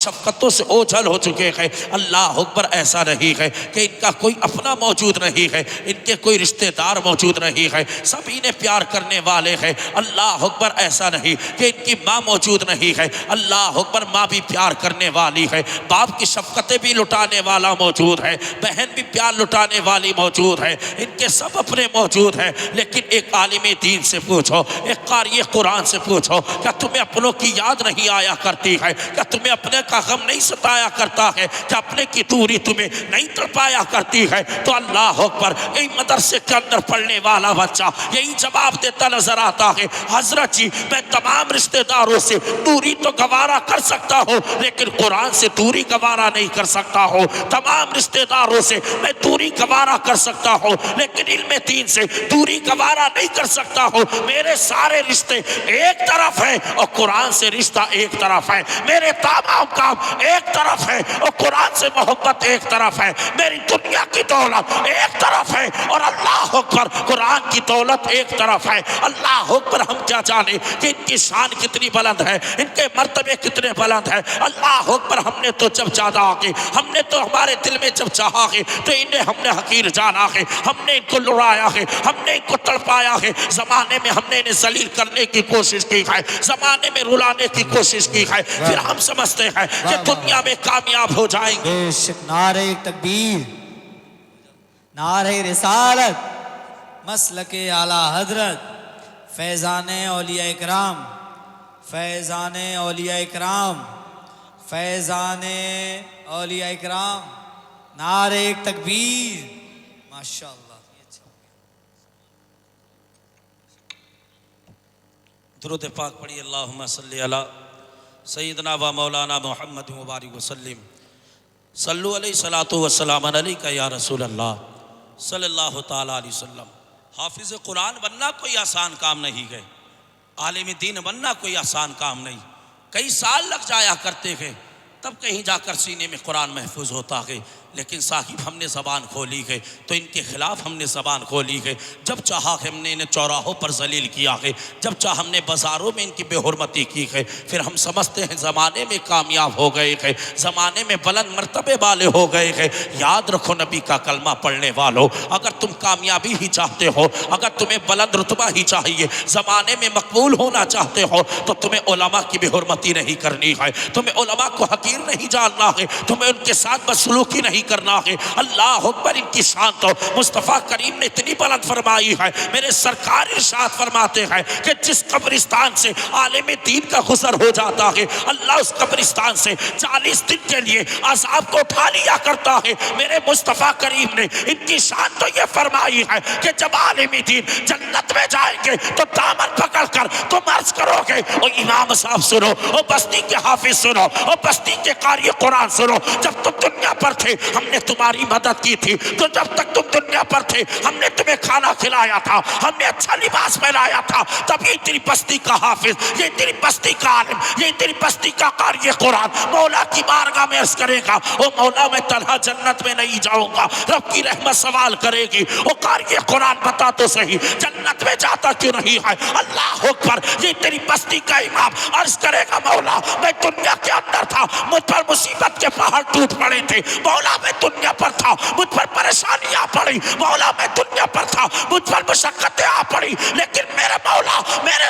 شفقتوں سے اوجھل ہو چکے ہیں۔ اللہ اکبر، ایسا نہیں ہے کہ ان کا کوئی اپنا موجود نہیں ہے، ان کے کوئی رشتہ دار موجود نہیں ہے، سب انہیں پیار کرنے والے ہیں۔ اللہ اکبر، ایسا نہیں کہ ان کی ماں موجود نہیں ہے، اللہ اکبر، ماں بھی پیار کرنے والی ہے، باپ کی شفقتیں بھی لٹانے والا موجود ہے، بہن بھی پیار لٹانے والی موجود ہے، ان کے سب اپنے موجود ہیں۔ لیکن ایک عالم دین سے پوچھو، ایک قاری قرآن سے پوچھو، کیا تمہیں اپنوں کی یاد نہیں آیا کرتی ہے؟ کیا تمہیں اپنے کا غم نہیں ستایا کرتا ہے؟ کہ اپنے کی دوری تمہیں نہیں تڑپایا کرتی ہے؟ تو اللہ اکبر، یہی مدرسے کے اندر پڑھنے والا بچہ یہی جواب دیتا نظر آتا ہے، حضرت جی میں تمام رشتہ داروں سے دوری تو گوارا کر سکتا ہوں، لیکن قرآن سے دوری گوارا نہیں کر سکتا ہوں۔ تمام رشتہ داروں سے میں دوری گوارا کر سکتا ہوں، لیکن علم دین سے دوری گوارا نہیں کر سکتا ہوں۔ میرے سارے رشتے ایک طرف ہیں اور قرآن سے رشتہ ایک طرف ہے، میرے تمام کام ایک طرف ہے اور قرآن سے محبت ایک طرف ہے، میری دنیا کی دولت ایک طرف ہے اور اللہ اکبر قرآن کی دولت ایک طرف ہے۔ اللہ اکبر، ہم کیا جانے کہ ان کی شان کتنی بلند ہے، ان کے مرتبے کتنے بلند ہیں۔ اللہ اکبر، ہم نے تو جب جانا ہے، ہم نے تو ہمارے دل میں جب چاہا ہے تو انہیں ہم نے حقیر جانا ہے، ہم نے ان کو لڑایا ہے، ہم نے ان کو تڑپایا ہے، زمانے میں ہم نے انہیں ذلیل کرنے کی کوشش کی ہے، زمانے میں رلانے کی کوشش کی ہے، پھر ہم سمجھتے ہیں کہ دنیا میں کامیاب ہو جائیں گے۔ بے شک، نعرہ تکبیر، نعرہ رسالت، مسلک اعلیٰ حضرت، فیضان اولیاء اکرام، فیضان اولیاء اکرام، فیضان اولیاء اکرام، نعرہ تکبیر، ماشاءاللہ۔ درود پاک پڑھی، اللہم صلی علی سیدنا و مولانا محمد مبارک وسلم، صلو علیہ الصلاۃ والسلام علیکہ یا رسول اللہ صلی اللہ تعالیٰ علیہ وسلم۔ حافظ قرآن بننا کوئی آسان کام نہیں ہے، عالم دین بننا کوئی آسان کام نہیں، کئی سال لگ جایا کرتے ہیں تب کہیں جا کر سینے میں قرآن محفوظ ہوتا ہے۔ لیکن صاحب ہم نے زبان کھولی ہے تو ان کے خلاف ہم نے زبان کھولی ہے، جب چاہا ہم نے انہیں چوراہوں پر ذلیل کیا ہے، جب چاہا ہم نے بازاروں میں ان کی بے حرمتی کی ہے، پھر ہم سمجھتے ہیں زمانے میں کامیاب ہو گئے ہیں، زمانے میں بلند مرتبے والے ہو گئے ہیں۔ یاد رکھو نبی کا کلمہ پڑھنے والوں، اگر تم کامیابی ہی چاہتے ہو، اگر تمہیں بلند رتبہ ہی چاہیے، زمانے میں مقبول ہونا چاہتے ہو، تو تمہیں علماء کی بے حرمتی نہیں کرنی ہے، تمہیں علماء کو حقیر نہیں جاننا ہے، تمہیں ان کے ساتھ بدسلوکی نہیں کرنا ہے۔ اللہ اکبر، ان کی شان تو مصطفیٰ کریم نے اتنی بلند فرمائی ہے، میرے سرکار ارشاد فرماتے ہیں کہ جس قبرستان سے عالم دین کا گزر ہو جاتا ہے، اللہ اس قبرستان سے 40 دن کے لیے عذاب کو اٹھا لیا کرتا ہے۔ میرے مصطفیٰ کریم نے ان کی شان تو یہ فرمائی ہے کہ جب عالم دین جنت میں جائیں گے تو دامن پکڑ کر تم عرض کرو گے، او امام صاحب سنو، او بستی کے حافظ سنو، او بستی کے قاری قرآن سنو، جب تم دنیا پر تھے ہم نے تمہاری مدد کی تھی، تو جب تک تم دنیا پر تھے ہم نے تمہیں کھانا کھلایا تھا، ہم نے اچھا لباس پہنایا تھا، تب یہ تیری بستی کا حافظ، یہ تیری بستی کا عالم، یہ تیری بستی کا قاری قرآن مولا کی بارگاہ میں عرض کرے گا، او مولا میں تنہا جنت میں نہیں جاؤں گا، رب کی رحمت سوال کرے گی، او قاری قرآن بتا تو صحیح جنت میں جاتا کیوں نہیں ہے؟ اللہ اکبر، یہ تیری بستی کا امام عرض کرے گا، مولا میں دنیا کے اندر تھا، مجھ پر مصیبت کے پہاڑ ٹوٹ پڑے تھے، مولا میں دنیا پر تھا، مجھ پر پریشانیاں پڑی، مولا میں دنیا پر تھا، مجھ پر مشقتیں آ پڑی، لیکن میرے مولا، میرے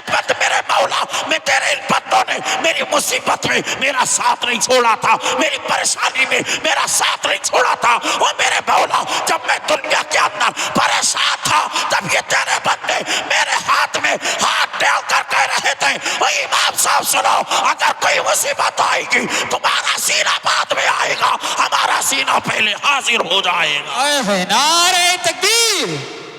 مولا، میں تیرے ان بندوں نے میری مصیبت میں میرا ساتھ نہیں چھوڑا تھا، میری پریشانی میں میرا ساتھ نہیں چھوڑا تھا، اور میرے مولا جب میں دنیا کے اندر پریشان تھا تب یہ تیرے بندے میرے ہاتھ میں ہاتھ ڈال کر کہہ رہے تھے، اوہ امام صاحب سنو، اگر کوئی مصیبت آئے گی تمہارا سینہ بعد میں آئے گا، ہمارا سینہ پہلے حاضر ہو جائے گا۔ نعرہ تکبیر،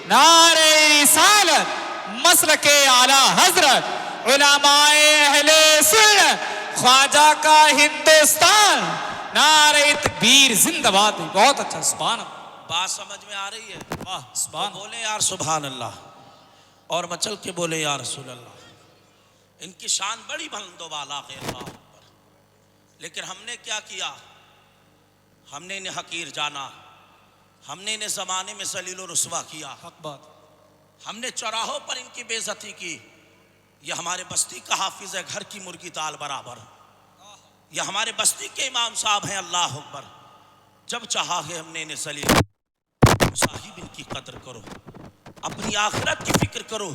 نعرہ رسالت، مسلک اعلیٰ حضرت، علماء اہل سنت، خواجہ کا ہندوستان، نعرہ تکبیر زندہ باد۔ بہت اچھا، سبحان اللہ۔ بات سمجھ میں آ رہی ہے؟ واہ، سبحان بولے یار سبحان اللہ، اور مچل کے بولے یا رسول اللہ۔ ان کی شان بڑی بلند و بالا ہے، اللہ اکبر، لیکن ہم نے کیا کیا؟ ہم نے انہیں حقیر جانا، ہم نے انہیں زمانے میں ذلیل و رسوا کیا، حق بات۔ ہم نے چوراہوں پر ان کی بے عزتی کی۔ یہ ہمارے بستی کا حافظ ہے، گھر کی مرغی دال برابر، یہ ہمارے بستی کے امام صاحب ہیں، اللہ اکبر، جب چاہا ہے ہم نے انہیں سلی، صاحب ان کی قدر کرو، اپنی آخرت کی فکر کرو،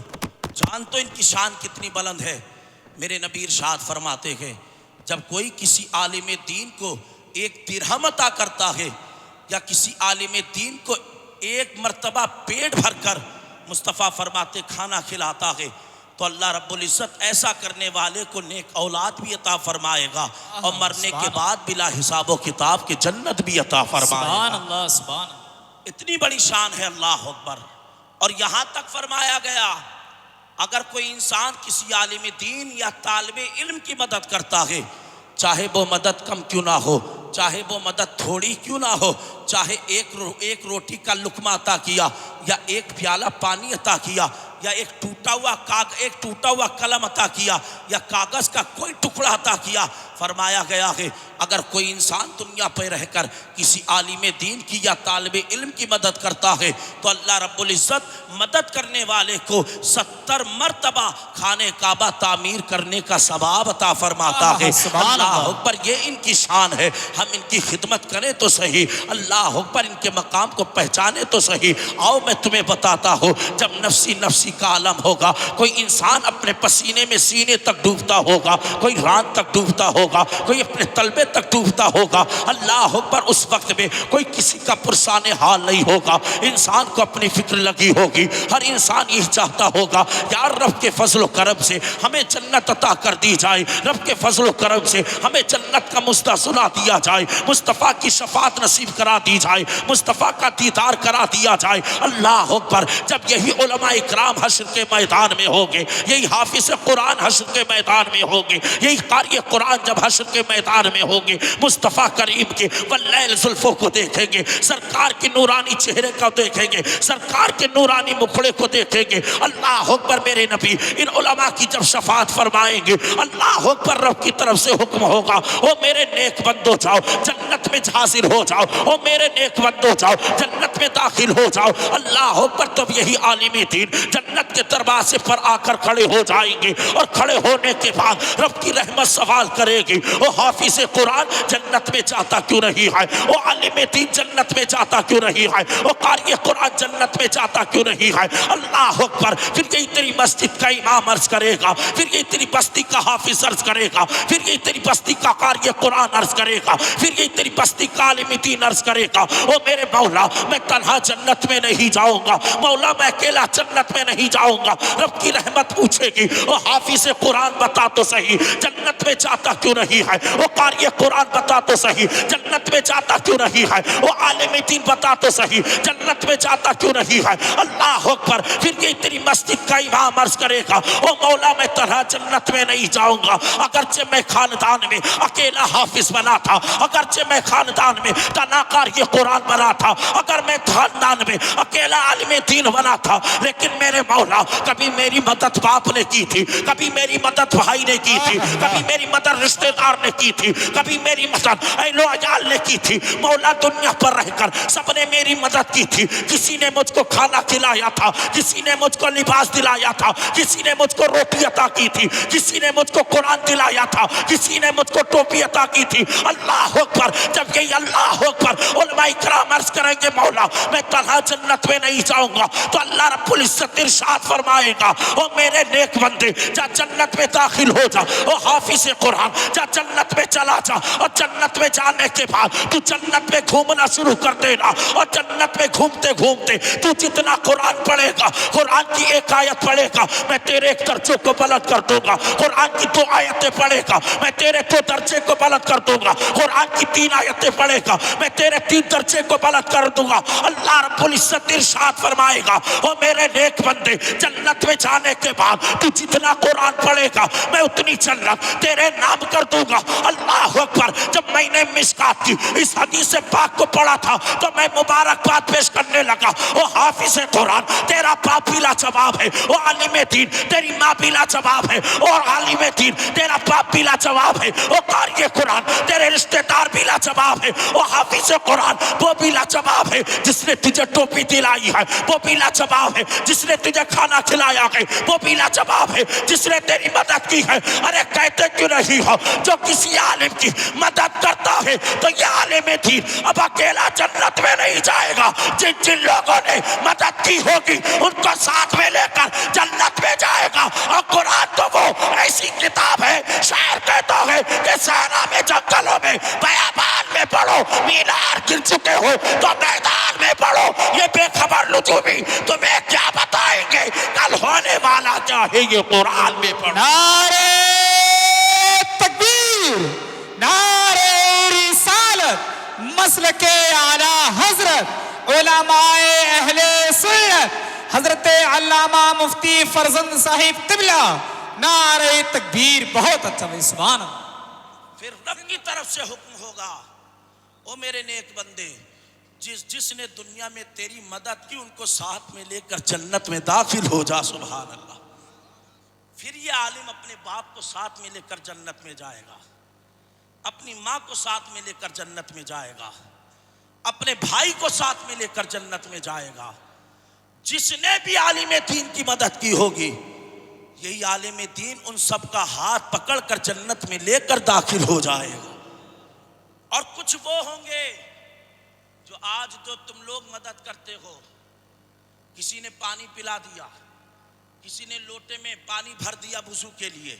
جان تو ان کی شان کتنی بلند ہے۔ میرے نبی ارشاد فرماتے ہیں جب کوئی کسی عالم دین کو ایک درہم عطا کرتا ہے یا کسی عالم دین کو ایک مرتبہ پیٹ بھر کر مصطفیٰ فرماتے کھانا کھلاتا ہے تو اللہ رب العزت ایسا کرنے والے کو نیک اولاد بھی عطا فرمائے گا اور مرنے کے بعد بلا حساب و کتاب کے جنت بھی عطا فرمائے سبحان گا۔ اللہ، سبحان اللہ۔ اتنی بڑی شان ہے، اللہ اکبر۔ اور یہاں تک فرمایا گیا اگر کوئی انسان کسی عالم دین یا طالب علم کی مدد کرتا ہے، چاہے وہ مدد کم کیوں نہ ہو، چاہے وہ مدد تھوڑی کیوں نہ ہو، چاہے ایک روٹی کا لقمہ عطا کیا یا ایک پیالہ پانی عطا کیا یا ایک ٹوٹا ہوا قلم عطا کیا یا کاغذ کا کوئی ٹکڑا عطا کیا، فرمایا گیا ہے اگر کوئی انسان دنیا پہ رہ کر کسی عالم دین کی یا طالب علم کی مدد کرتا ہے تو اللہ رب العزت مدد کرنے والے کو 70 مرتبہ خانہ کعبہ تعمیر کرنے کا ثواب عطا فرماتا ہے۔ اللہ اکبر، یہ ان کی شان ہے، ہم ان کی خدمت کریں تو صحیح، اللہ اکبر، ان کے مقام کو پہچانے تو صحیح۔ آؤ میں تمہیں بتاتا ہوں، جب نفسی نفسی کا عالم ہوگا، کوئی انسان اپنے پسینے میں سینے تک ڈوبتا ہوگا، کوئی رات تک ڈوبتا ہوگا، کوئی اپنے تلبے تک ڈوبتا ہوگا، اللہ اکبر، اس وقت میں کوئی کسی کا پرسان حال نہیں ہوگا، انسان کو اپنی فکر لگی ہوگی، ہر انسان یہی چاہتا ہوگا یار رب کے فضل و کرم سے ہمیں جنت عطا کر دی جائے، رب کے فضل و کرم سے ہمیں جنت کا مژدہ سنا دیا جائے، مصطفیٰ کی شفاعت نصیب کرا دی جائے، مصطفیٰ کا دیدار کرا دیا جائے۔ اللہ اکبر، جب یہی علماء اکرام حشر کے میدان میں ہوگے، یہی حافظ قرآن حشر کے میدان میں ہوگے، یہی قاری قرآن جب حشر کے میدان میں ہوگے، مصطفیٰ کریم کے واللیل زلفوں کو دیکھیں گے، سرکار کی نورانی چہرے کو دیکھیں گے، سرکار کے نورانی مکھڑے کو دیکھیں گے۔ اللہ اکبر، میرے نبی ان علماء کی جب شفاعت فرمائیں گے، اللہ اکبر، رب کی طرف سے حکم ہوگا او میرے نیک بندو جاؤ جنت میں حاضر ہو جاؤ، او میرے نیک بندو جاؤ جنت میں داخل ہو جاؤ۔ اللہ اکبر، تب یہی عالم دین جنت کے دروازے پر آ کر کھڑے ہو جائیں گے اور کھڑے ہونے کے بعد رب کی رحمت سوال کرے گی او حافظ قرآن جنت میں جاتا کیوں نہیں ہے، او عالم دین جنت میں جاتا کیوں نہیں ہے، او قاری قرآن جنت میں جاتا کیوں نہیں ہے۔ اللہ اکبر، پھر یہی تیری مسجد کا امام عرض کرے گا، پھر یہی تیری بستی کا حافظ عرض کرے گا، پھر یہی تیری بستی کا قاری قرآن عرض کرے گا، پھر یہی تیری بستی کا عالم دین عرض کرے گا او میرے مولا میں تنہا جنت میں نہیں جاؤں گا، مولا میں اکیلا جنت میں نہیں جاؤں گا۔ رب کی رحمت پوچھے گی او حافظ قرآن بتا تو صحیح جنت میں جاتا کیوں نہیں ہے، او قاری قرآن بتا تو صحیح جنت میں جاتا کیوں نہیں ہے، او عالم دین بتا تو صحیح جنت میں جاتا کیوں نہیں ہے۔ اللہ اکبر، پھر یہ تیری مسجد کا امام عرض کرے گا او مولا میں تنہا جنت میں نہیں جاؤں گا، اگرچہ میں خاندان میں اکیلا حافظ بنا تھا، اگرچہ میں خاندان میں تنہا قاری قرآن بنا تھا، اگر میں خاندان میں اکیلا عالم دین بنا تھا، لیکن میرے مولا کبھی میری مدد باپ نے کی تھی، کبھی میری مدد بھائی نے کی تھی، کبھی میری مدد رشتہ دار نے کی تھی، کبھی میری مدد اہل و عیال نے کی تھی۔ مولا دنیا پر رہ کر سب نے میری مدد کی تھی، کسی نے مجھ کو کھانا کھلایا تھا، کسی نے مجھ کو لباس دلایا تھا، کسی نے مجھ کو روٹی عطا کی تھی، کسی نے مجھ کو قرآن دلایا تھا، کسی نے مجھ کو ٹوپی عطا کی تھی۔ اللہ اکبر، جب یہی اللہ اکبر علماء کرام عرض کریں گے مولا میں تنہا جنت میں نہیں جاؤں گا، تو اللہ رب العزت ارشاد فرمائے گا او میرے نیک بندے جا جنت میں داخل ہو جا، او حافظ قرآن جا جنت میں چلا جا، اور جنت میں جانے کے بعد تو جنت میں گھومنا شروع کر دینا، اور جنت میں گھومتے گھومتے تو جتنا قرآن پڑھے گا، قرآن کی ایک آیت پڑھے گا میں تیرے ایک درجے کو بلند کر دوں گا، قرآن کی 2 آیتیں پڑھے گا میں تیرے 2 درجے کو بلند کر دوں گا، قرآن کی 3 آیتیں پڑھے گا میں تیرے 3 درجے کو بلند کر دوں گا۔ اللہ رب العزت ارشاد فرمائے گا او میرے نیک بندے جنت میں جانے کے بعد تو جتنا قرآن پڑھے گا میں اتنی جنت تیرے نام کر دوں گا۔ اللہ اکبر، جب میں نے مشکات کی اس حدیث پاک کو پڑھا تھا تو میں مبارکباد پیش کرنے لگا. وہ حافظ قرآن تیرا باپ بھی لاجواب ہے, وہ عالم دین تیری ماں بھی لاجواب ہے, اور عالم دین تیرا باپ بھی لاجواب ہے, وہ قاری قرآن تیرے رشتہ دار بھی لاجواب ہے, وہ حافظ قرآن وہ بھی لاجواب ہے, جس نے تجھے ٹوپی دلائی ہے وہ بھی لاجواب ہے, جس نے تجھے کھانا کھلایا ہے وہ بھی لاجواب ہے, جس نے تیری مدد کی ہے. ارے کہتے کیوں نہیں ہو جو کسی عالم کی مدد کرتا ہے تو یہ عالم دین اب اکیلا جنت میں نہیں جائے گا, جن جن لوگوں نے مدد کی ہوگی ان کو ساتھ میں لے کر جنت میں جائے گا. اور قرآن تو وہ ایسی کتاب ہے, شاعر کہتا ہے کہ صحرا میں جنگلوں میں بیابان میں پڑھو, مینار گر چکے ہو تو میدان میں پڑھو, یہ بے خبر نجومی تمہیں کیا بتائیں گے کل ہونے والا کیا ہے, یہ قرآن میں پڑھو. نعرہ تکبیر, نعرہ رسالت, مسلک اعلی حضرت علماء اہل سنت حضرت علامہ مفتی فرزند صاحب قبلہ, نعرہ تکبیر. بہت اچھا بھائی, سبحان اللہ. پھر رب کی طرف سے حکم ہوگا, او میرے نیک بندے جس نے دنیا میں تیری مدد کی ان کو ساتھ میں لے کر جنت میں داخل ہو جا. سبحان اللہ. پھر یہ عالم اپنے باپ کو ساتھ میں لے کر جنت میں جائے گا, اپنی ماں کو ساتھ میں لے کر جنت میں جائے گا, اپنے بھائی کو ساتھ میں لے کر جنت میں جائے گا. جس نے بھی عالم دین کی مدد کی ہوگی یہی عالم دین ان سب کا ہاتھ پکڑ کر جنت میں لے کر داخل ہو جائے گا. اور کچھ وہ ہوں گے جو آج جو تم لوگ مدد کرتے ہو, کسی نے پانی پلا دیا, کسی نے لوٹے میں پانی بھر دیا وضو کے لیے,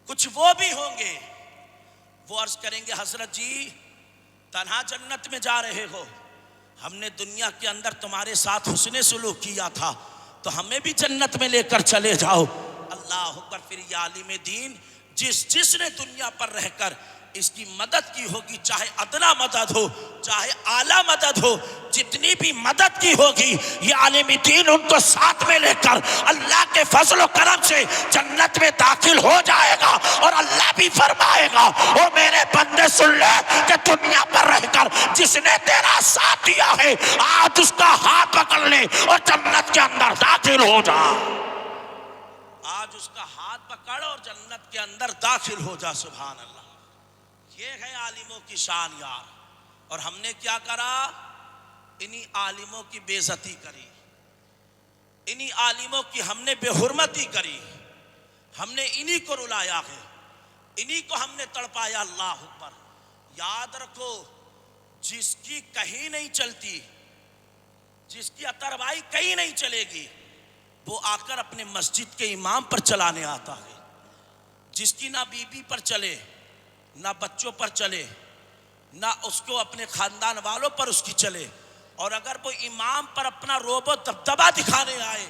کچھ وہ بھی ہوں گے وہ عرض کریں گے حضرت جی تنہا جنت میں جا رہے ہو, ہم نے دنیا کے اندر تمہارے ساتھ حسن سلوک کیا تھا تو ہمیں بھی جنت میں لے کر چلے جاؤ. اللہ اکبر. پھر یہ عالم دین جس نے دنیا پر رہ کر اس کی مدد کی ہوگی, چاہے ادنا مدد ہو چاہے اعلیٰ مدد ہو, جتنی بھی مدد کی ہوگی یہ عالم دین ان کو ساتھ میں لے کر اللہ کے فضل و کرم سے جنت میں داخل ہو جائے گا. اور اللہ بھی فرمائے گا او میرے بندے سن لے کہ دنیا پر رہ کر جس نے تیرا ساتھ دیا ہے آج اس کا ہاتھ پکڑ لے اور جنت کے اندر داخل ہو جا. آج اس کا ہاتھ پکڑ اور جنت کے اندر داخل ہو جا. سبحان اللہ. یہ ہے عالموں کی شان یار. اور ہم نے کیا کرا, انہی عالموں کی بے عزتی کری, انہی عالموں کی ہم نے بے حرمتی کری, ہم نے انہی کو رلایا ہے, انہی کو ہم نے تڑپایا. اللہ اکبر. یاد رکھو جس کی کہیں نہیں چلتی, جس کی اتروائی کہیں نہیں چلے گی, وہ آ کر اپنے مسجد کے امام پر چلانے آتا ہے. جس کی نہ بی بی پر چلے, نہ بچوں پر چلے, نہ اس کو اپنے خاندان والوں پر اس کی چلے, اور اگر وہ امام پر اپنا روب و دبدبا دکھانے آئے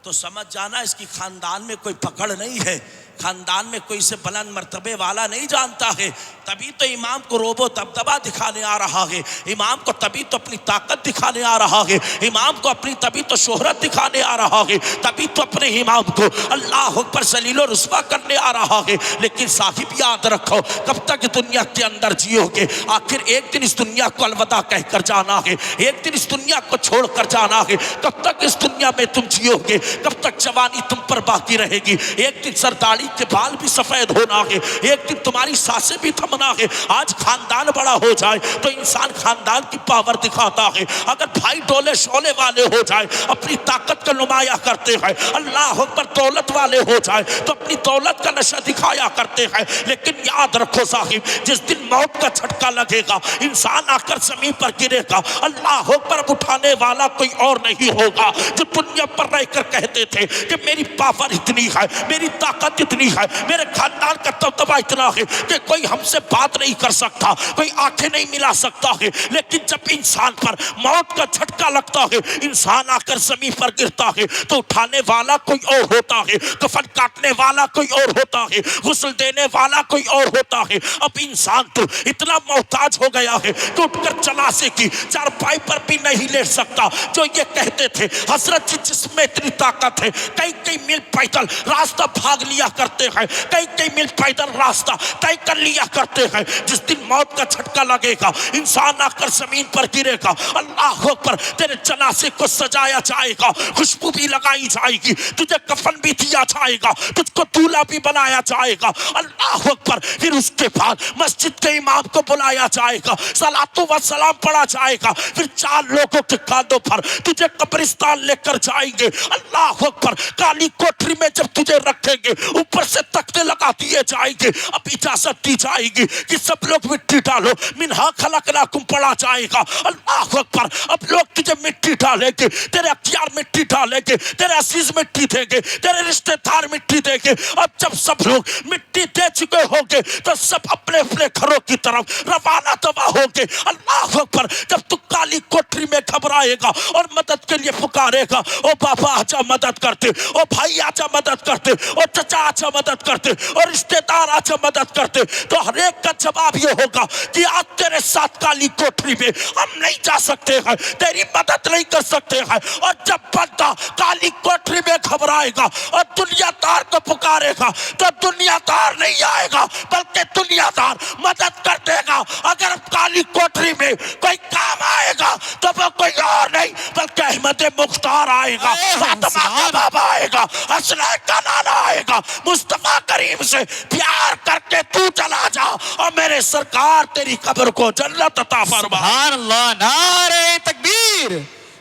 تو سمجھ جانا اس کی خاندان میں کوئی پکڑ نہیں ہے, خاندان میں کوئی سے بلند مرتبے والا نہیں جانتا ہے. تبھی تو امام کو روب و دبدبا دکھانے آ رہا ہے, امام کو تبھی تو اپنی طاقت دکھانے آ رہا ہے, امام کو اپنی تبھی تو شہرت دکھانے آ رہا ہے, تبھی تو اپنے امام کو اللہ اکبر ذلیل و رسوا کرنے آ رہا ہے. لیکن صاحب یاد رکھو کب تک دنیا کے اندر جیو گے, آخر ایک دن اس دنیا کو الوداع کہہ کر جانا ہے, ایک دن اس دنیا کو چھوڑ کر جانا ہے. کب تک اس دنیا میں تم جیو گے, کب تک جوانی تم پر باقی رہے گی. ایک دن سرداڑی کے بال بھی سفید ہونا ہے, ایک دن تمہاری سانسیں بھی تھمنا ہے. آج خاندان بڑا ہو جائے تو انسان خاندان کی پاور دکھاتا ہے, اگر بھائی ڈولے شولے والے ہو جائے اپنی طاقت کا نمایاں کرتے ہیں, اللہ اکبر دولت والے ہو جائے تو اپنی دولت کا نشہ دکھایا کرتے ہیں. لیکن یاد رکھو صاحب جس دن موت کا جھٹکا لگے گا انسان آ کر زمین پر گرے گا, اللہ اکبر اٹھانے والا کوئی اور نہیں ہوگا. جو دنیا پر رہ کر کہتے تھے کہ میری پاور اتنی ہے, میری طاقت اتنی ہے, میرے خاندان کا دبدبا اتنا ہے کہ کوئی ہم سے بات نہیں کر سکتا, کوئی آنکھیں نہیں ملا سکتا ہے. لیکن جب انسان پر موت کا جھٹکا لگتا ہے, انسان آ کر زمین پر گرتا ہے تو اٹھانے والا کوئی اور ہوتا ہے, کفن کاٹنے والا کوئی اور ہوتا ہے, غسل دینے والا کوئی اور ہوتا ہے. اب انسان تو اتنا محتاج ہو گیا ہے کہ اٹھ کر جنازے کی چارپائی پر بھی نہیں لیٹ سکتا. جو یہ کہتے تھے حضرت جی جس میں اتنی طاقت ہے کئی کئی میل پیدل راستہ بھاگ لیا کرتے کرتے ہیں, کئی کئی میل پیدل راستہ طے کر لیا کرتے ہیں. جس دن موت کا جھٹکا لگے گا, انسان آ کر زمین پر گرے گا, اللہ اکبر, تیرے جنازے کو سجایا جائے گا, خوشبو بھی لگائی جائے گی, تجھے کفن بھی دیا جائے گا, تجھ کو دولہا بھی بنایا جائے گا, اللہ اکبر. پھر اس کے بعد مسجد کے امام کو بلایا جائے گا, صلاۃ و سلام پڑھا جائے گا, پھر 4 لوگوں کے کاندھوں پر تجھے قبرستان لے کر جائیں گے, اللہ اکبر. کالی کوٹری میں جب تجھے رکھیں گے, اوپر سے تختے لگا دیے جائیں گے, اب اجازت دی جائے گی کہ سب لوگ مٹی ڈالو, منہا خلقناکم پڑھا جائے گا, اللہ اکبر. اب لوگ تجھے مٹی ڈالیں گے, تیرے اختیار مٹی ڈالیں گے, تیرے عزیز مٹی دیں گے, تیرے رشتہ دار مٹی دیں گے. اب جب سب لوگ مٹی دے چکے ہوں گے تو سب اپنے اپنے گھروں کی طرف روانہ دوا ہوں گے, اللہ اکبر. جب تو کالی کوٹری میں گھبرائے گا اور مدد کے لیے پکارے گا, او بابا آجا مدد کرتے, او بھائی آجا مدد کرتے, او چچا آجا مدد کرتے, اور رشتہ دار آجا مدد کرتے, تو ہر ایک کا جواب یہ ہوگا کہ آج تیرے ساتھ کالی کوٹری میں ہم نہیں جا سکتے ہیں, تیری مدد نہیں کر سکتے ہیں. اور جب بندہ کالی کوٹری میں گھبرائے گا اور دنیا دار کو پکارے گا تو دنیا دار نہیں آئے گا بلکہ دنیا دار مدد کر دے گا. اگر کالی کوٹری میں کوئی کام آئے گا تو وہ کوئی اور نہیں بلکہ احمد مختار آئے گا, فاطمہ کا بابا آئے گا, حسنین کا نانا آئے گا. مصطفیٰ کریم سے پیار کر کے تو چلا جا اور میرے سرکار تیری قبر کو جنت عطا فرما. سبحان اللہ. نعرہ تکبیر,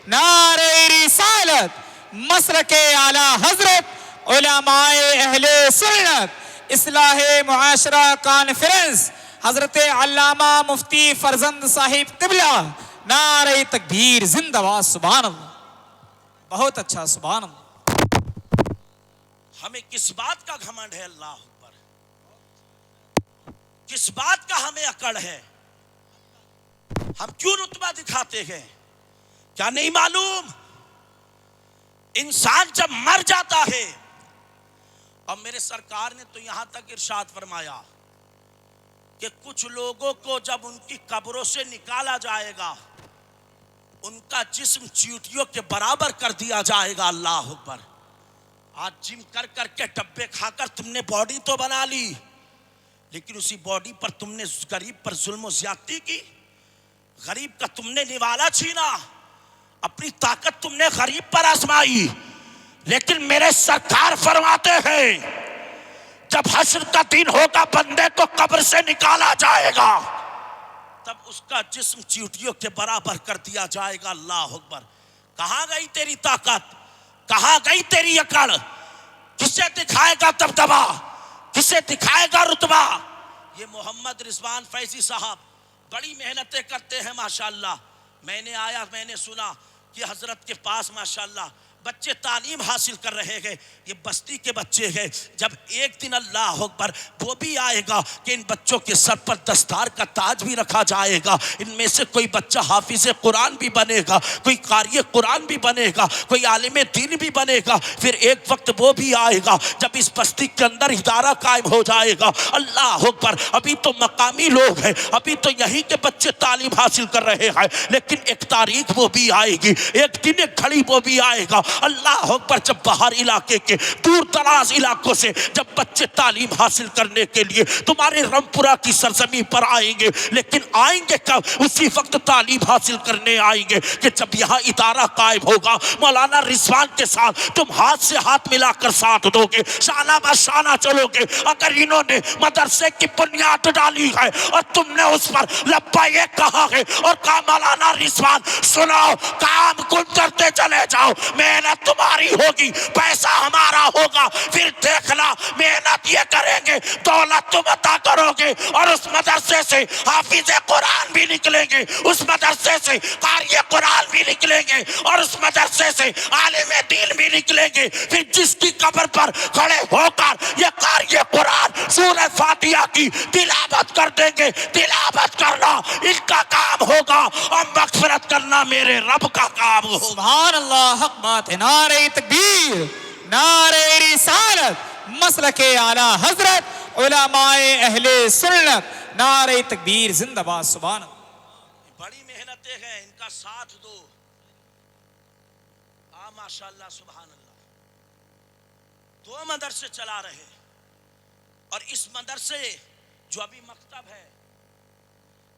نعرہ رسالت, مسلک اعلی حضرت علماء اہل سنت, اصلاح معاشرہ کانفرنس, حضرت علامہ مفتی فرزند صاحب قبلہ. نعرہ تکبیر, زندہ باد. سبحان اللہ, بہت اچھا, سبحان اللہ. ہمیں کس بات کا گھمنڈ ہے, اللہ اکبر, کس بات کا ہمیں اکڑ ہے, ہم کیوں رتبہ دکھاتے ہیں؟ کیا نہیں معلوم انسان جب مر جاتا ہے, اور میرے سرکار نے تو یہاں تک ارشاد فرمایا کہ کچھ لوگوں کو جب ان کی قبروں سے نکالا جائے گا ان کا جسم چیونٹیوں کے برابر کر دیا جائے گا. اللہ اکبر. آج جم کر کر کے ڈبے کھا کر تم نے باڈی تو بنا لی, لیکن اسی باڈی پر تم نے غریب پر ظلم و زیادتی کی, غریب کا تم نے نوالا چھینا, اپنی طاقت تم نے غریب پر آزمائی. لیکن میرے سرکار فرماتے ہیں جب حشر کا دن ہوگا, بندے کو قبر سے نکالا جائے گا, تب اس کا جسم چیونٹیوں کے برابر کر دیا جائے گا. اللہ اکبر. کہاں گئی تیری طاقت, کہاں گئی تیری عقل, کسے دکھائے گا دبدبا, کسے دکھائے گا رتبہ؟ یہ محمد رضوان فیضی صاحب بڑی محنتیں کرتے ہیں ماشاءاللہ. میں نے سنا کہ حضرت کے پاس ماشاءاللہ بچے تعلیم حاصل کر رہے ہیں, یہ بستی کے بچے ہیں. جب ایک دن اللہ اکبر وہ بھی آئے گا کہ ان بچوں کے سر پر دستار کا تاج بھی رکھا جائے گا, ان میں سے کوئی بچہ حافظ قرآن بھی بنے گا, کوئی قاری قرآن بھی بنے گا, کوئی عالم دین بھی بنے گا. پھر ایک وقت وہ بھی آئے گا جب اس بستی کے اندر ادارہ قائم ہو جائے گا. اللہ اکبر. ابھی تو مقامی لوگ ہیں, ابھی تو یہیں کے بچے تعلیم حاصل کر رہے ہیں, لیکن ایک تاریخ وہ بھی آئے گی, ایک دن ایک گھڑی وہ بھی آئے گا. اللہ اکبر. جب باہر علاقے کے دور دراز علاقوں سے جب بچے تعلیم حاصل کرنے کے لیے تمہارے رمپورہ کی سرزمین پر آئیں گے, لیکن آئیں گے کب؟ اسی وقت تعلیم حاصل کرنے آئیں گے کہ جب یہاں ادارہ قائم ہوگا. مولانا رضوان کے ساتھ تم ہاتھ سے ہاتھ ملا کر ساتھ دو گے, شانہ بہ شانہ چلو گے. اگر انہوں نے مدرسے کی بنیاد ڈالی ہے اور تم نے اس پر لبیک کہا ہے اور کہا مولانا رضوان سنو, کام کن کرتے چلے جاؤ, محنت تمہاری ہوگی, پیسہ ہمارا ہوگا, پھر دیکھنا محنت یہ کریں گے, دولت تم عطا کرو گے, اور اس مدرسے سے حافظ قرآن بھی نکلیں گے, اس مدرسے سے قاری قرآن بھی نکلیں گے, اور اس مدرسے سے عالم دین بھی نکلیں گے. پھر جس کی قبر پر کھڑے ہو کر یہ قاری قرآن سورہ فاتحہ کی تلاوت کر دیں گے, تلاوت کرنا ان کا کام ہوگا اور مغفرت کرنا میرے رب کا کام ہوگا. سبحان اللہ, حق بات ہے. نعرہ تکبیر, نعرہ رسالت, مسلک اعلی حضرت علماء اہل سنت. نعرہ تکبیر, زندہ باد. سبحان اللہ. بڑی محنتیں ہیں, ان کا ساتھ دو. ماشاءاللہ سبحان اللہ. 2 مدرسے چلا رہے, اور اس مدرسے جو ابھی مکتب ہے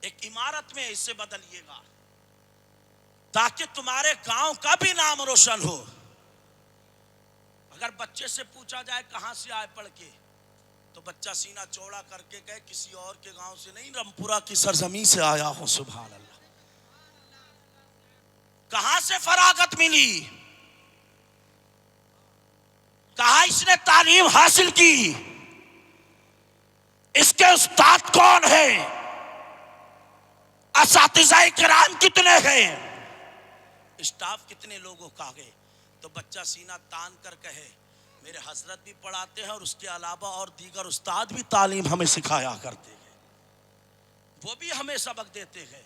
ایک عمارت میں اسے بدلیے گا تاکہ تمہارے گاؤں کا بھی نام روشن ہو. اگر بچے سے پوچھا جائے کہاں سے آئے پڑھ کے تو بچہ سینہ چوڑا کر کے کہے کسی اور کے گاؤں سے نہیں، رمپورہ کی سرزمین سے آیا ہوں. سبحان اللہ. کہاں سے فراغت ملی، کہاں اس نے تعلیم حاصل کی، اس کے استاد کون ہیں، اساتذہ کرام کتنے ہیں، اسٹاف کتنے لوگوں کا ہے. تو بچہ سینہ تان کر کہے میرے حضرت بھی پڑھاتے ہیں اور اس کے علاوہ اور دیگر استاد بھی تعلیم ہمیں سکھایا کرتے ہیں، وہ بھی ہمیں سبق دیتے ہیں.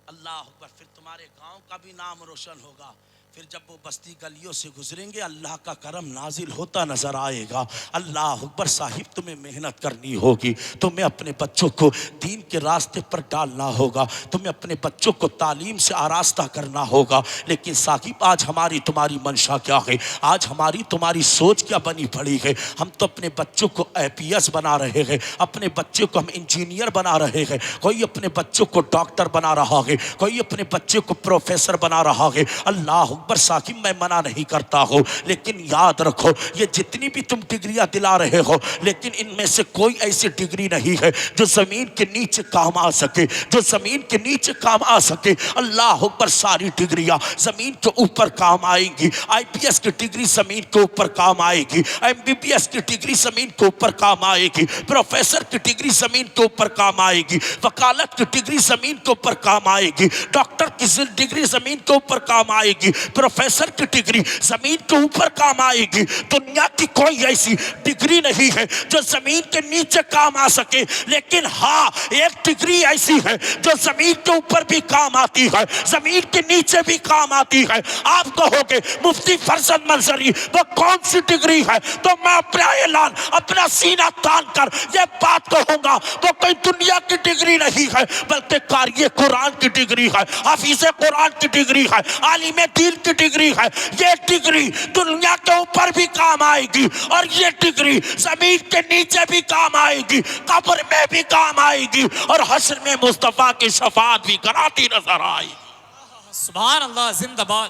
اللہ اکبر. پھر تمہارے گاؤں کا بھی نام روشن ہوگا. پھر جب وہ بستی گلیوں سے گزریں گے اللہ کا کرم نازل ہوتا نظر آئے گا. اللہ اکبر. صاحب تمہیں محنت کرنی ہوگی، تمہیں اپنے بچوں کو دین کے راستے پر ڈالنا ہوگا، تمہیں اپنے بچوں کو تعلیم سے آراستہ کرنا ہوگا. لیکن صاحب آج ہماری تمہاری منشا کیا ہے، آج ہماری تمہاری سوچ کیا بنی پڑی ہے؟ ہم تو اپنے بچوں کو IPS بنا رہے ہیں، اپنے بچوں کو ہم انجینئر بنا رہے ہیں، کوئی اپنے بچوں کو ڈاکٹر بنا رہا ہے، کوئی اپنے بچے کو پروفیسر بنا رہا ہے. اللہ اکبر. ساکب میں منع نہیں کرتا ہوں، لیکن یاد رکھو یہ جتنی بھی تم ڈگریاں دلا رہے ہو لیکن ان میں سے کوئی ایسی ڈگری نہیں ہے جو زمین کے نیچے کام آ سکے، جو زمین کے نیچے کام آ سکے. اللہ اکبر. ساری ڈگریاں زمین کے اوپر کام آئیں گی. IPS کی ڈگری زمین کے اوپر کام آئے گی، MBBS کی ڈگری زمین کے اوپر کام آئے گی، پروفیسر کی ڈگری زمین کے اوپر کام آئے گی، وکالت کی ڈگری زمین کے اوپر کام آئے گی، ڈاکٹر کی ڈگری زمین کے اوپر کام آئے گی، پروفیسر کی ڈگری زمین کے اوپر کام آئے گی. دنیا کی کوئی ایسی ڈگری نہیں ہے جو زمین کے نیچے کام آ سکے، لیکن ہاں ایک ڈگری ایسی ہے جو زمین کے اوپر بھی کام آتی ہے، زمین کے نیچے بھی کام آتی ہے. آپ کہو گے مفتی فرزند منظری وہ کون سی ڈگری ہے؟ تو میں اپنا اعلان، اپنا سینہ تان کر یہ بات کہوں گا وہ کوئی دنیا کی ڈگری نہیں ہے بلکہ قاری قرآن کی ڈگری ہے، حافظ قرآن کی ڈگری ہے، عالم دین کی ڈگری ہے. یہ ڈگری دنیا کے اوپر بھی کام آئے گی اور یہ ڈگری زمین کے نیچے بھی کام آئے گی، قبر میں بھی کام آئے گی اور حشر میں مصطفیٰ کی شفاعت بھی کراتی نظر آئے گی. سبحان اللہ. زندہ باد.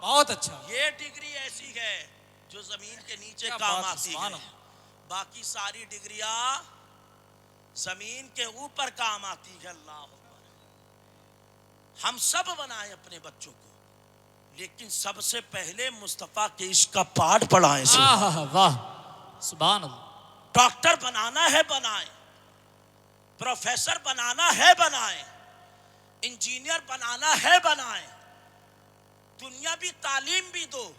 بہت اچھا. یہ ڈگری ایسی ہے جو زمین کے نیچے کام آتی ہے، باقی ساری ڈگریاں زمین کے اوپر کام آتی ہے. اللہ اکبر. ہم سب بنائیں اپنے بچوں کو، لیکن سب سے پہلے مصطفیٰ کے عشق کا پاٹھ پڑھائیں. واہ سبحان اللہ. ڈاکٹر بنانا ہے بنائیں، پروفیسر بنانا ہے بنائیں، انجینئر بنانا ہے بنائیں. دنیاوی تعلیم بھی دو،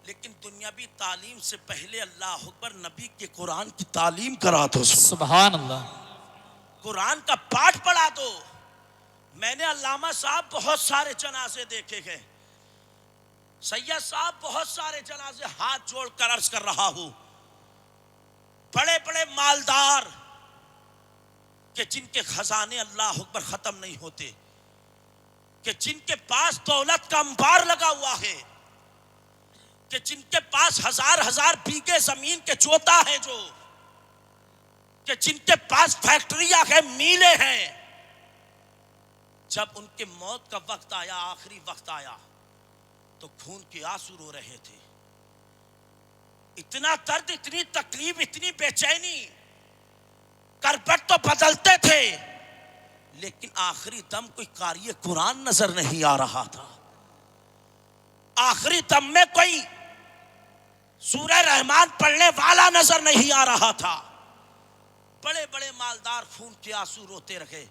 لیکن دنیاوی تعلیم سے پہلے اللہ اکبر نبی کے قرآن کی تعلیم کرا دو. سبحان اللہ. قرآن کا پاٹھ پڑھا دو. میں نے علامہ صاحب بہت سارے جنازے دیکھے ہیں، سید صاحب بہت سارے جنازے، ہاتھ جوڑ کر عرض کر رہا ہوں، بڑے بڑے مالدار کہ جن کے خزانے اللہ اکبر ختم نہیں ہوتے، کہ جن کے پاس دولت کا انبار لگا ہوا ہے، کہ جن کے پاس ہزار ہزار بیگھے زمین کے چوتا ہے، جو کہ جن کے پاس فیکٹریاں ہیں، میلیں ہیں، جب ان کے موت کا وقت آیا، آخری وقت آیا تو خون کے آنسو رو رہے تھے. اتنا درد، اتنی تکلیف، اتنی بے چینی، کربٹ تو بدلتے تھے لیکن آخری دم کوئی قاری قرآن نظر نہیں آ رہا تھا. آخری دم میں کوئی سورہ رحمان پڑھنے والا نظر نہیں آ رہا تھا. بڑے بڑے مالدار خون کے آنسو روتے رہے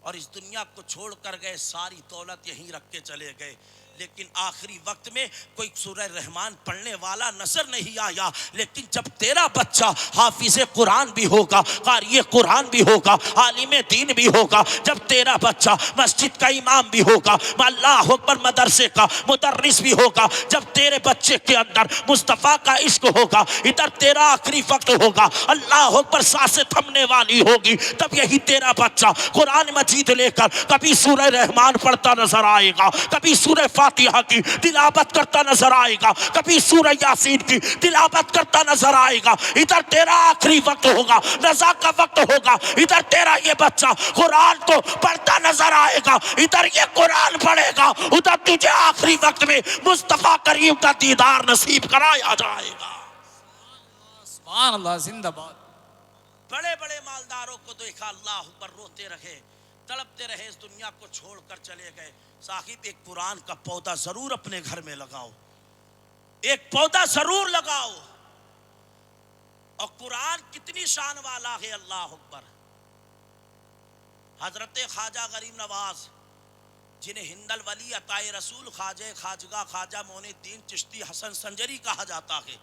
اور اس دنیا کو چھوڑ کر گئے، ساری دولت یہیں رکھ کے چلے گئے، لیکن آخری وقت میں کوئی سورہ رحمان پڑھنے والا نظر نہیں آیا. لیکن جب تیرا بچہ حافظ قرآن بھی ہوگا، قاری قرآن بھی ہوگا، عالم دین بھی ہوگا، جب تیرا بچہ مسجد کا امام بھی ہوگا، اللہ اکبر مدرسے کا مدرس بھی ہوگا، جب تیرے بچے کے اندر مصطفیٰ کا عشق ہوگا، ادھر تیرا آخری وقت ہوگا، اللہ اکبر سانسیں تھمنے والی ہوگی، تب یہی تیرا بچہ قرآن مجید لے کر کبھی سورہ رحمان پڑھتا نظر آئے گا، کبھی سورہ فاتحہ کی تلاوت کرتا نظر آئے گا، کبھی سورہ یاسین کی تلاوت کرتا نظر آئے گا، ادھر تیرا آخری وقت ہوگا، نزا کا وقت ہوگا، ادھر تیرا یہ بچہ قرآن تو پڑھتا نظر آئے گا، ادھر یہ قرآن پڑھے گا، ادھر تجھے آخری وقت میں مصطفیٰ کریم کا دیدار نصیب کرایا جائے گا۔ سبحان اللہ، زندہ باد۔ بڑے بڑے مالداروں کو دیکھا، اللہ اکبر، روتے رہے، تڑپتے رہے، اس دنیا کو چھوڑ کر چلے گئے۔ صاحب ایک قرآن کا پودا ضرور اپنے گھر میں لگاؤ، ایک پودا ضرور لگاؤ۔ اور قرآن کتنی شان والا ہے، اللہ اکبر۔ حضرت خواجہ غریب نواز جنہیں ہند الولی عطائے رسول خواجہ خواجگاہ خواجہ معین الدین چشتی حسن سنجری کہا جاتا ہے،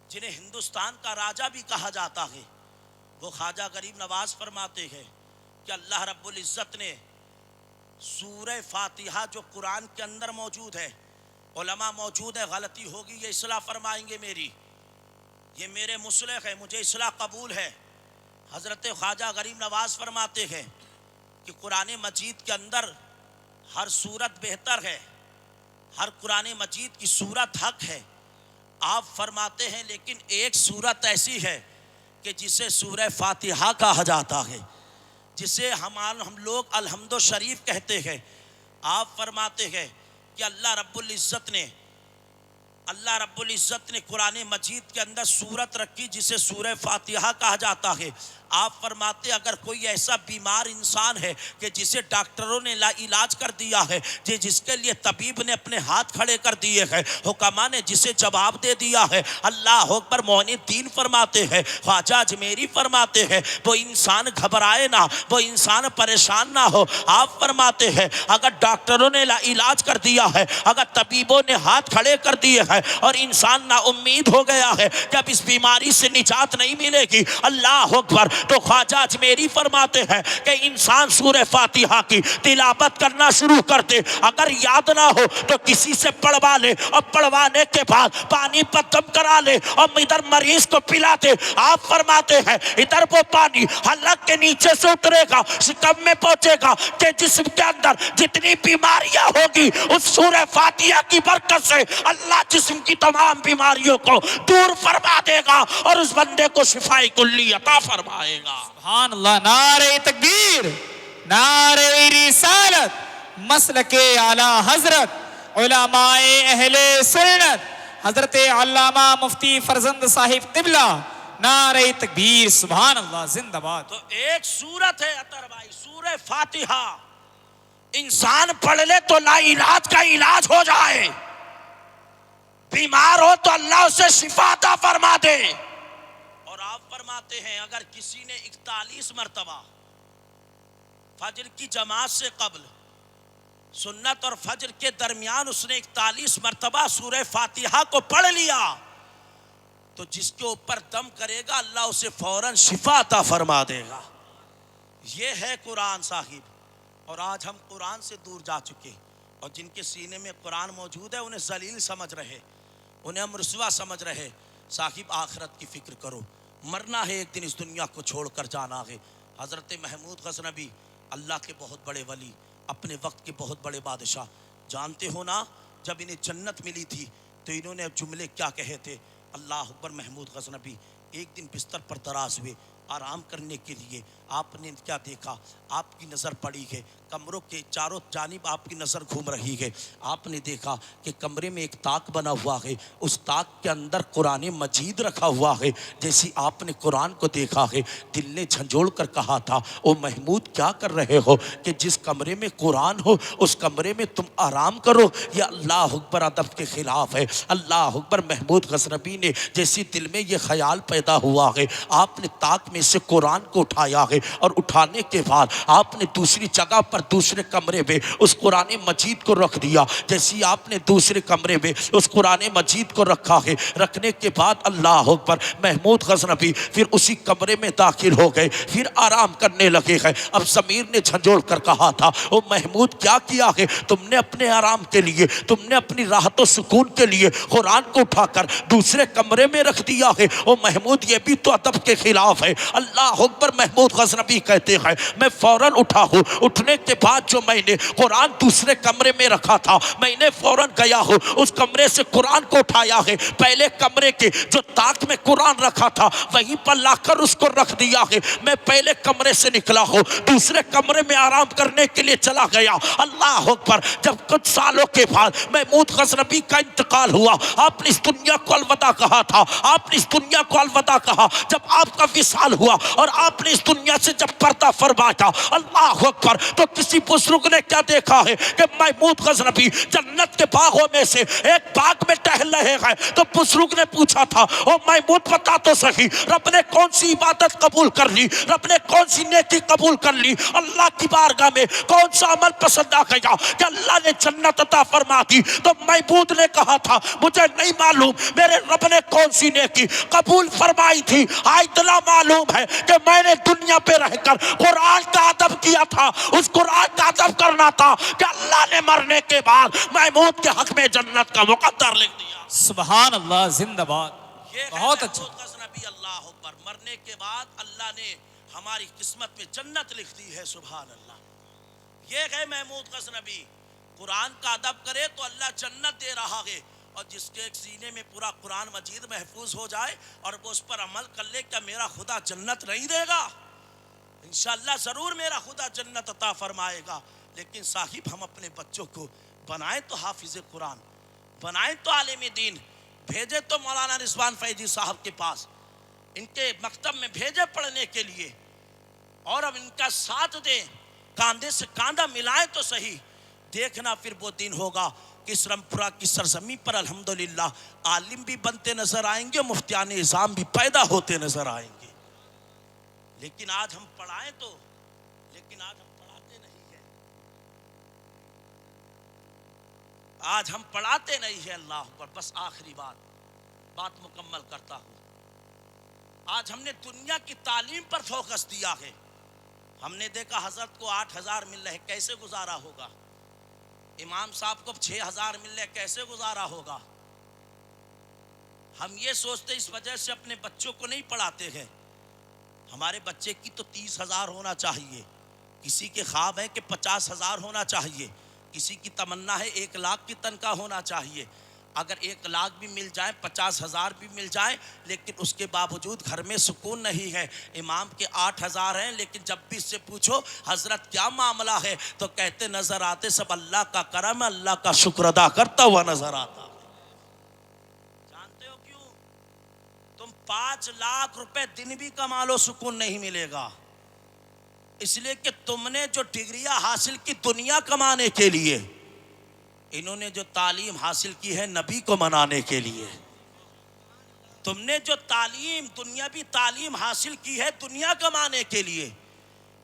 جنہیں ہندوستان کا راجہ بھی کہا جاتا ہے، وہ خواجہ غریب نواز فرماتے ہیں کہ اللہ رب العزت نے سورہ فاتحہ جو قرآن کے اندر موجود ہے، علماء موجود ہے، غلطی ہوگی یہ اصلاح فرمائیں گے میری، یہ میرے مصلح ہے، مجھے اصلاح قبول ہے۔ حضرت خواجہ غریب نواز فرماتے ہیں کہ قرآن مجید کے اندر ہر صورت بہتر ہے، ہر قرآن مجید کی صورت حق ہے۔ آپ فرماتے ہیں لیکن ایک صورت ایسی ہے کہ جسے سورہ فاتحہ کہا جاتا ہے، جسے ہم لوگ الحمد شریف کہتے ہیں۔ آپ فرماتے ہیں کہ اللہ رب العزت نے قرآن مجید کے اندر صورت رکھی جسے سورہ فاتحہ کہا جاتا ہے۔ آپ فرماتے اگر کوئی ایسا بیمار انسان ہے کہ جسے ڈاکٹروں نے لا علاج کر دیا ہے، جس کے لیے طبیب نے اپنے ہاتھ کھڑے کر دیے ہیں، حکما نے جسے جواب دے دیا ہے، اللہ اکبر، معین الدین فرماتے ہیں، خواجہ اجمیری فرماتے ہیں، وہ انسان گھبرائے نہ، وہ انسان پریشان نہ ہو۔ آپ فرماتے ہیں اگر ڈاکٹروں نے لا علاج کر دیا ہے، اگر طبیبوں نے ہاتھ کھڑے کر دیے ہیں اور انسان نا امید ہو گیا ہے کہ اب اس بیماری سے نجات نہیں ملے گی، اللہ اکبر، تو خواجہ اجمیری فرماتے ہیں کہ انسان سورہ فاتحہ کی تلاوت کرنا شروع کر دے، اگر یاد نہ ہو تو کسی سے پڑھوا لے، اور پڑھوانے کے بعد پانی پر دم کرا لے اور ادھر مریض کو پلا دے۔ آپ فرماتے ہیں ادھر وہ پانی حلق کے نیچے سے اترے گا، شکم میں پہنچے گا، کہ جسم کے اندر جتنی بیماریاں ہوگی اس سورہ فاتحہ کی برکت سے اللہ جسم کی تمام بیماریوں کو دور فرما دے گا اور اس بندے کو شفاء کلی عطا فرمائے گا۔ سبحان اللہ، نعرہ تکبیر، نعرہ رسالت، مسلک اعلی حضرت علماء اہل سنت حضرت علامہ مفتی فرزند صاحب قبلہ، نعرہ تکبیر، سبحان اللہ، زندہ باد۔ تو ایک سورت ہے اطہر بھائی، سورہ فاتحہ، انسان پڑھ لے تو لا علاج کا علاج ہو جائے، بیمار ہو تو اللہ اسے شفا عطا فرما دے۔ اور آپ فرماتے ہیں اگر کسی نے 41 مرتبہ فجر کی جماعت سے قبل، سنت اور فجر کے درمیان اس نے 41 مرتبہ سورہ فاتحہ کو پڑھ لیا تو جس کے اوپر دم کرے گا اللہ اسے فوراً شفا عطا فرما دے گا۔ یہ ہے قرآن صاحب۔ اور آج ہم قرآن سے دور جا چکے، اور جن کے سینے میں قرآن موجود ہے انہیں ذلیل سمجھ رہے، انہیں ہم رسوا سمجھ رہے۔ صاحب آخرت کی فکر کرو، مرنا ہے ایک دن، اس دنیا کو چھوڑ کر جانا ہے۔ حضرت محمود غزنوی اللہ کے بہت بڑے ولی، اپنے وقت کے بہت بڑے بادشاہ، جانتے ہو نا جب انہیں جنت ملی تھی تو انہوں نے جملے کیا کہے تھے؟ اللہ اکبر، محمود غزنوی ایک دن بستر پر دراز ہوئے آرام کرنے کے لیے، آپ نے کیا دیکھا؟ آپ کی نظر پڑی ہے کمروں کے چاروں جانب، آپ کی نظر گھوم رہی ہے، آپ نے دیکھا کہ کمرے میں ایک طاق بنا ہوا ہے، اس طاق کے اندر قرآن مجید رکھا ہوا ہے۔ جیسی آپ نے قرآن کو دیکھا ہے، دل نے جھنجھوڑ کر کہا تھا، او محمود کیا کر رہے ہو کہ جس کمرے میں قرآن ہو اس کمرے میں تم آرام کرو؟ یہ اللہ اکبر ادب کے خلاف ہے۔ اللہ اکبر، محمود غزنوی نے جیسی دل میں یہ خیال پیدا ہوا ہے، آپ نے طاق میں سے قرآن کو اٹھایا ہے، اور اٹھانے کے بعد آپ نے دوسری جگہ پر دوسرے کمرے میں اس قرآن مجید کو رکھ دیا۔ جیسی آپ نے دوسرے کمرے میں اس قرآن مجید کو رکھا ہے، رکھنے کے بعد اللہ اکبر، محمود غزنوی پھر اسی کمرے میں داخل ہو گئے، پھر آرام کرنے لگے ہیں۔ اب ضمیر نے جھنجھوڑ کر کہا تھا، او محمود کیا کیا ہے تم نے؟ اپنے آرام کے لیے، تم نے اپنی راحت و سکون کے لیے قرآن کو اٹھا کر دوسرے کمرے میں رکھ دیا ہے۔ او محمود، یہ بھی تو ادب کے خلاف ہے۔ اللہ اکبر. محمود غزنوی کہتے ہیں میں فوراً اٹھا ہوں. اٹھنے کے بعد جو میں نے قرآن دوسرے کمرے میں رکھا تھا میں نے فوراً گیا ہوں اس کمرے سے قرآن کو اٹھایا ہے. پہلے کمرے کے جو تاک میں قرآن رکھا تھا وہیں پر لا کر اس کو رکھ دیا ہے. میں پہلے کمرے سے نکلا ہوں دوسرے کمرے میں آرام کرنے کے لیے چلا گیا. اللہ اکبر. جب کچھ سالوں کے بعد محمود غزنوی کا انتقال ہوا آپ نے اس دنیا کو الوداع کہا تھا. آپ نے اس دنیا کو الوداع کہا. جب آپ کا وصال ہوا اور آپ نے اس دنیا سے جب پردہ فرمایا اللہ اکبر تو کسی بزرگ نے کیا دیکھا ہے کہ محمود غزنوی جنت کے باغوں میں سے ایک باغ میں ٹہل رہے ہیں. تو بزرگ نے پوچھا تھا او محمود بتا تو صحیح رب نے کون سی عبادت قبول کر لی, رب نے کون سی نیکی قبول کر لی, اللہ کی بارگاہ میں کون سا عمل پسند آ گیا کہ اللہ نے جنت عطا فرما دی. تو محمود نے کہا تھا مجھے نہیں معلوم میرے رب نے کون سی نیکی قبول فرمائی تھی, اتنا معلوم ہے کہ میں نے دنیا پہ رہ کر قرآن کا ادب کیا تھا. اس قرآن کا ادب کرنا تھا کہ اللہ نے مرنے کے بعد محمود کے حق میں جنت کا مقدر لکھ دیا. سبحان اللہ, زندہ باد. بہت اچھا. غزنوی اللہ اکبر مرنے کے بعد اللہ نے ہماری قسمت میں جنت لکھ دی ہے. سبحان اللہ. یہ ہے محمود غزنوی. قرآن کا ادب کرے تو اللہ جنت دے رہا ہے, اور جس کے ایک سینے میں پورا قرآن مجید محفوظ ہو جائے اور وہ اس پر عمل کر لے, کیا میرا خدا جنت نہیں دے گا؟ انشاءاللہ ضرور میرا خدا جنت عطا فرمائے گا. لیکن صاحب ہم اپنے بچوں کو بنائیں تو حافظ قرآن, بنائیں تو عالم دین, بھیجے تو مولانا رضوان فیضی صاحب کے پاس, ان کے مکتب میں بھیجے پڑھنے کے لیے, اور اب ان کا ساتھ دیں, کاندھے سے کاندھا ملائیں تو صحیح. دیکھنا پھر وہ دن ہوگا کہ اس رمپورہ کی سرزمین پر الحمدللہ عالم بھی بنتے نظر آئیں گے, مفتیان اعظام بھی پیدا ہوتے نظر آئیں گے. لیکن آج ہم پڑھائیں تو, لیکن آج ہم پڑھاتے نہیں ہیں, آج ہم پڑھاتے نہیں ہیں. اللہ اکبر. بس آخری بات مکمل کرتا ہوں. آج ہم نے دنیا کی تعلیم پر فوکس دیا ہے. ہم نے دیکھا حضرت کو 8,000 مل رہے, کیسے گزارا ہوگا؟ امام صاحب کو 6,000 مل رہے, کیسے گزارا ہوگا؟ ہم یہ سوچتے اس وجہ سے اپنے بچوں کو نہیں پڑھاتے ہیں. ہمارے بچے کی تو 30,000 ہونا چاہیے, کسی کے خواب ہے کہ 50,000 ہونا چاہیے, کسی کی تمنا ہے 1,00,000 کی تنخواہ ہونا چاہیے. اگر 1,00,000 بھی مل جائیں, 50,000 بھی مل جائیں, لیکن اس کے باوجود گھر میں سکون نہیں ہے. امام کے 8,000 ہیں, لیکن جب بھی اس سے پوچھو حضرت کیا معاملہ ہے تو کہتے نظر آتے سب اللہ کا کرم, اللہ کا شکر ادا کرتا ہوا نظر آتا. جانتے ہو کیوں؟ تم 5 لاکھ روپے دن بھی کما لو سکون نہیں ملے گا. اس لیے کہ تم نے جو ڈگریاں حاصل کی دنیا کمانے کے لیے, انہوں نے جو تعلیم حاصل کی ہے نبی کو منانے کے لیے. تم نے جو تعلیم دنیاوی تعلیم حاصل کی ہے دنیا کمانے کے لیے.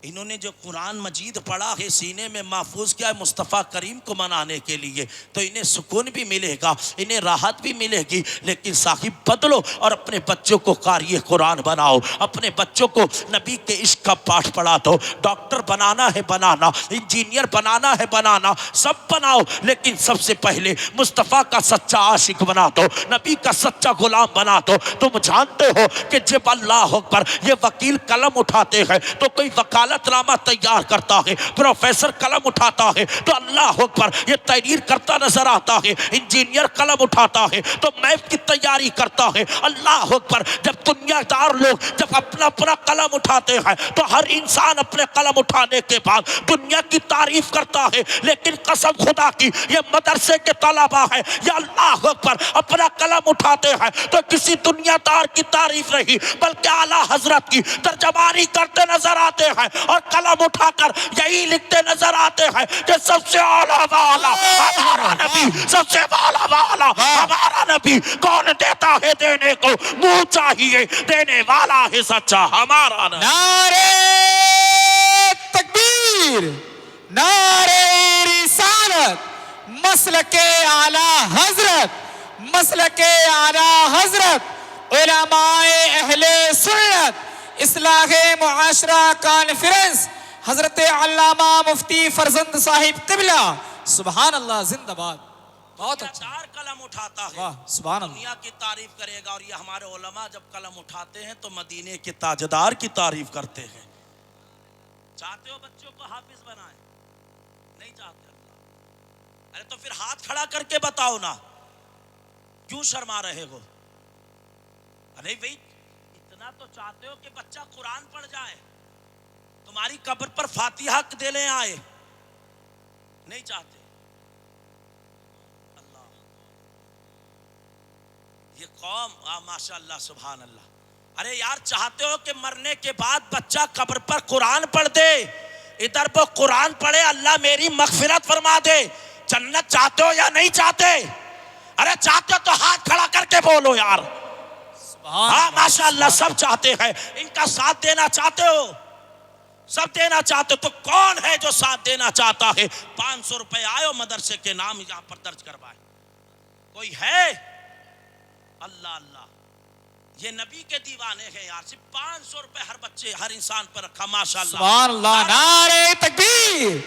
انہوں نے جو قرآن مجید پڑھا ہے سینے میں محفوظ کیا ہے مصطفیٰ کریم کو منانے کے لیے. تو انہیں سکون بھی ملے گا, انہیں راحت بھی ملے گی. لیکن صاحب بدلو اور اپنے بچوں کو قاری قرآن بناؤ, اپنے بچوں کو نبی کے عشق کا پاٹھ پڑھا دو. ڈاکٹر بنانا ہے بنانا, انجینئر بنانا ہے بنانا, سب بناؤ, لیکن سب سے پہلے مصطفیٰ کا سچا عاشق بنا دو, نبی کا سچا غلام بنا دو. تم جانتے ہو کہ جب اللہ اکبر یہ وکیل قلم اٹھاتے ہیں تو کوئی وکالت نامہ تیار کرتا ہے, پروفیسر قلم اٹھاتا ہے تو اللہ اکبر یہ تحریر کرتا نظر آتا ہے, انجینئر قلم اٹھاتا ہے تو میپ کی تیاری کرتا ہے. اللہ اکبر. جب دنیا دار لوگ جب اپنا قلم اٹھاتے ہیں تو ہر انسان اپنے قلم اٹھانے کے بعد دنیا کی تعریف کرتا ہے. لیکن قسم خدا کی یہ مدرسے کے طلباء ہے یا اللہ اکبر اپنا قلم اٹھاتے ہیں تو کسی دنیا دار کی تعریف نہیں بلکہ اعلیٰ حضرت کی ترجمانی کرتے نظر آتے ہیں, اور قلم اٹھا کر یہی لکھتے نظر آتے ہیں کہ سب سے اعلیٰ والا ہمارا نبی, سب سے اعلیٰ والا ہمارا نبی. کون دیتا ہے دینے کو, منہ چاہیے دینے والا ہے سچا ہمارا نبی. نعرہ تکبیر, نعرہ رسالت, مسلک اعلیٰ حضرت, مسلک اعلیٰ حضرت, علماء اہل سنت, اصلاح معاشرہ کانفرنس, حضرت علامہ مفتی فرزند صاحب قبلہ. سبحان اللہ, زندہ باد. بہت اچھا، دار قلم اٹھاتا ہے واہ سبحان اللہ، دنیا کی تعریف کرے گا، اور یہ ہمارے علماء جب قلم اٹھاتے ہیں تو مدینے کے تاجدار کی تعریف کرتے ہیں. چاہتے ہو بچوں کو حافظ بنائیں؟ نہیں چاہتے اللہ؟ ارے تو پھر ہاتھ کھڑا کر کے بتاؤ نا، کیوں شرما رہے ہو؟ ارے بھائی اتنا تو چاہتے ہو کہ بچہ قرآن پڑھ جائے، تمہاری قبر پر فاتحہ دے لیں آئے؟ نہیں چاہتے. یہ قوم ماشاء اللہ سبحان اللہ. ارے یار چاہتے ہو کہ مرنے کے بعد بچہ قبر پر قرآن پڑھ دے، ادھر وہ قرآن پڑھے اللہ میری مغفرت فرما دے؟ جنت چاہتے ہو یا نہیں چاہتے؟ ارے چاہتے ہو تو ہاتھ کھڑا کر کے بولو یار. ہاں ماشاء اللہ سب چاہتے ہیں. ان کا ساتھ دینا چاہتے ہو؟ سب دینا چاہتے ہو؟ تو کون ہے جو ساتھ دینا چاہتا ہے؟ 500 روپے آئے مدرسے کے نام یہاں پر درج کروائے. کوئی ہے؟ اللہ اللہ، یہ نبی کے دیوانے ہیں یار. صرف 500 روپے ہر بچے ہر انسان پر رکھا. ماشاء اللہ سبحان اللہ. نعرہ تکبیر.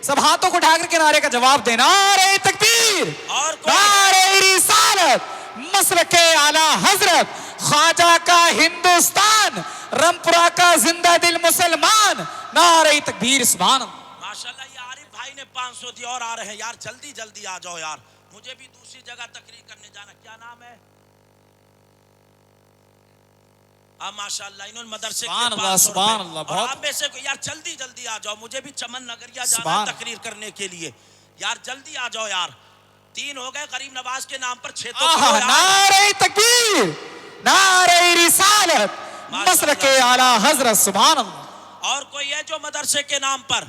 سب ہاتھوں کو اٹھا کر کے نعرے کا جواب دے. نعرہ تکبیر. اور کوئی نعرہ رسالت مسلک اعلی حضرت خواجہ کا ہندوستان رمپورہ کا زندہ دل مسلمان. نعرہ تکبیر. سبحان اللہ. ماشاءاللہ یہ عارف بھائی نے 500 دی اور آ رہے ہیں یار. جلدی جلدی آ جاؤ یار، مجھے بھی دوسری جگہ تقریر کرنے جانا. کیا نام ہے؟ ماشاءاللہ انہوں نے مدرسے کے سبحان اللہ 500 سبحان روپے. اللہ. اور بہت آپ میں سے یار جلدی جلدی آ جاؤ، مجھے بھی چمن نگریہ جانا سبحان ہے تقریر کرنے کے لیے. یار جلدی آ جاؤ یار. 3 ہو گئے غریب نواز کے نام پر 6 تو کرو یار. نعرہ تکبیر. نعرہ رسالت مسلک اعلی حضرت. سبحان اللہ. اور کوئی ہے جو مدرسے کے نام پر؟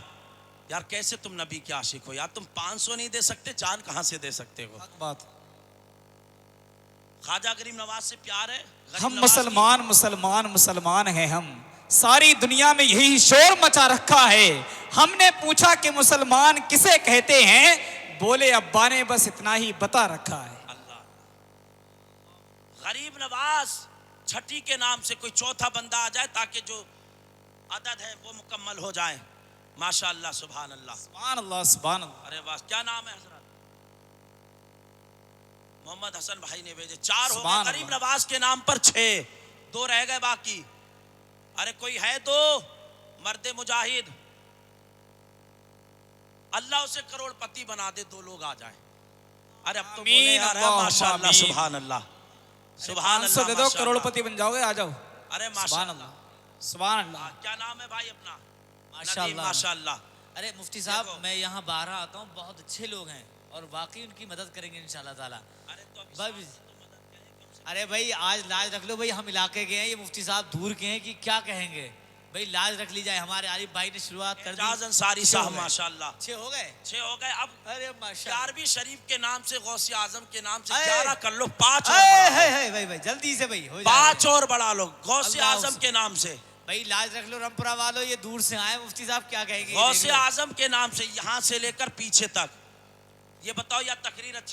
یار کیسے تم نبی کے عاشق ہو یار؟ تم 500 نہیں دے سکتے، جان کہاں سے دے سکتے ہو؟ بات خواجہ غریب نواز سے پیار ہے؟ غریب ہم نواز مسلمان مسلمان مسلمان ہیں. ہم ساری دنیا میں یہی شور مچا رکھا ہے. ہم نے پوچھا کہ مسلمان کسے کہتے ہیں؟ بولے ابا نے بس اتنا ہی بتا رکھا ہے. اللہ غریب نواز چھٹی کے نام سے کوئی چوتھا بندہ آ جائے تاکہ جو عدد ہے وہ مکمل ہو جائے. ماشاء اللہ سبحان اللہ سبحان اللہ سبحان اللہ. ارے واہ کیا نام ہے حضرت؟ محمد حسن بھائی نے بھیجے. 4 ہو سبحان گئے غریب اللہ. نواز کے نام پر 6، 2 رہ گئے باقی. ارے کوئی ہے تو مرد مجاہد اللہ اسے کروڑ پتی بنا دے، 2 لوگ آ جائیں. ارے اب تو بولے یار. ماشاء اللہ سبحان اللہ سبحان 500 دے اللہ. دو کروڑ پتی بن جاؤ گے. آ جاؤ. ارے سبحان ماشاء اللہ سبحان اللہ. کیا نام ہے بھائی اپنا؟ ماشاء ندیم. اللہ. ماشاء اللہ. ارے مفتی صاحب دیکھو. میں یہاں باہر آتا ہوں، بہت اچھے لوگ ہیں اور واقعی ان کی مدد کریں گے انشاءاللہ تعالیٰ. ارے تو ابھی بھائی ارے بھائی آج لاج رکھ لو بھائی. ہم علاقے کے ہیں، یہ مفتی صاحب دور کے ہیں کہ کیا کہیں گے بھائی. لاج رکھ لی جائے. ہمارے عارف بھائی نے شروعات کر دی. اعجاز انصاری صاحب ماشاء اللہ 6 ہو گئے. 6 ہو گئے. اب ارے ماشاء اللہ. 11ویں شریف کے نام سے غوث اعظم کے نام سے اے. 11 کر لو. 5 اور بڑھا لو. بھائی بھائی جلدی سے بھائی ہو 5 اور بڑھا لو غوث اللہ اعظم حافظ. کے نام سے. بھائی لاج رکھ لو رمپورہ والوں، یہ دور سے آئے. مفتی صاحب کیا کہیں گے؟ غوث اعظم کے نام سے یہاں سے لے کر پیچھے تک. یہ بتاؤ یا تقریر اچھی